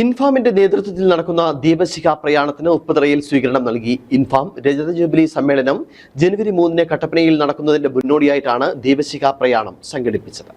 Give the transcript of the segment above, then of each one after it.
ഇൻഫാമിന്റെ നേതൃത്വത്തിൽ നടക്കുന്ന ദീപശിഖ പ്രയാണത്തിന് ഉപ്പുതറയിൽ സ്വീകരണം നൽകി. ഇൻഫാം രജത ജൂബിലി സമ്മേളനം ജനുവരി 3-ന് കട്ടപ്പനയിൽ നടക്കുന്നതിന്റെ മുന്നോടിയായിട്ടാണ് ദീപശിഖ പ്രയാണം സംഘടിപ്പിച്ചത്.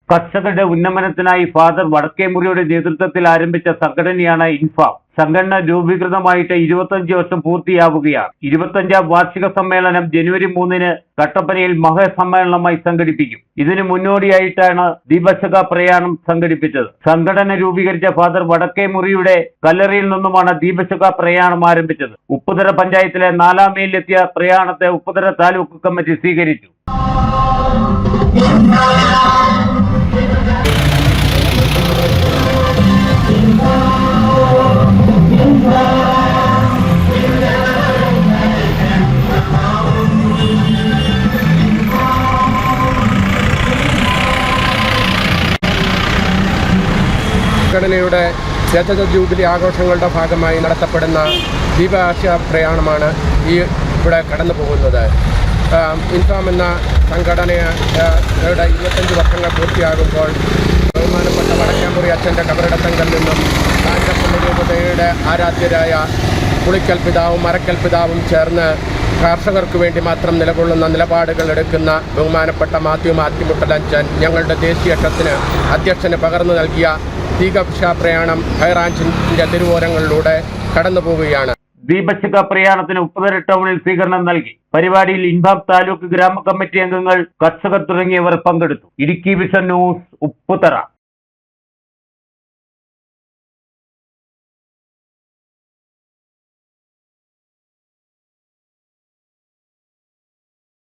കർഷകരുടെ ഉന്നമനത്തിനായി ഫാദർ വടക്കേമുറിയുടെ നേതൃത്വത്തിൽ ആരംഭിച്ച സംഘടനയാണ് ഇൻഫാം. സംഘടന രൂപീകൃതമായിട്ട് 25 വർഷം പൂർത്തിയാവുകയാണ്. 25ാം വാർഷിക സമ്മേളനം ജനുവരി 3-ന് കട്ടപ്പനയിൽ മഹാസമ്മേളനമായി സംഘടിപ്പിക്കും. ഇതിനു മുന്നോടിയായിട്ടാണ് ദീപശിഖ പ്രയാണം സംഘടിപ്പിച്ചത്. സംഘടന രൂപീകരിച്ച ഫാദർ വടക്കേമുറിയുടെ കല്ലറയിൽ നിന്നുമാണ് ദീപശിഖ പ്രയാണം ആരംഭിച്ചത്. ഉപ്പുതറ പഞ്ചായത്തിലെ 4-ാം മൈലിലെത്തിയ പ്രയാണത്തെ ഉപ്പുതറ താലൂക്ക് കമ്മിറ്റി സ്വീകരിച്ചു. സംഘടനയുടെ രജത ജൂബിലി ആഘോഷങ്ങളുടെ ഭാഗമായി നടത്തപ്പെടുന്ന ദീപശിഖ പ്രയാണമാണ് ഇവിടെ കടന്നു പോകുന്നത്. ഇൻഫാം എന്ന സംഘടനയുടെ 25 വർഷങ്ങൾ പൂർത്തിയാകുമ്പോൾ ബഹുമാനപ്പെട്ട വടക്കേമുറി അച്ഛൻ്റെ കബറിടത്തങ്കിൽ നിന്നും കാഞ്ഞിരപ്പള്ളി രൂപതയുടെ ആരാധ്യരായ പുളിക്കൽ പിതാവും മരക്കൽ പിതാവും ചേർന്ന് കർഷകർക്ക് വേണ്ടി മാത്രം നിലകൊള്ളുന്ന നിലപാടുകൾ എടുക്കുന്ന ബഹുമാനപ്പെട്ട മാത്യു മാത്തിമുട്ടലച്ചൻ ഞങ്ങളുടെ ദേശീയ ക്ഷത്തിന് അധ്യക്ഷന് പകർന്നു നൽകിയ ദീപശിഖ പ്രയാണം ഹൈറാഞ്ചിൻ്റെ തിരുവോരങ്ങളിലൂടെ കടന്നു പോവുകയാണ്. ദീപശിഖ പ്രയാണത്തിന് ഉപ്പുതറ ടൗണിൽ സ്വീകരണം നൽകി. പരിപാടിയിൽ ഇൻഫാം താലൂക്ക് ഗ്രാമ കമ്മിറ്റി അംഗങ്ങൾ, കർഷകർ തുടങ്ങിയവർ പങ്കെടുത്തു. Idukki vision news, Upputhara.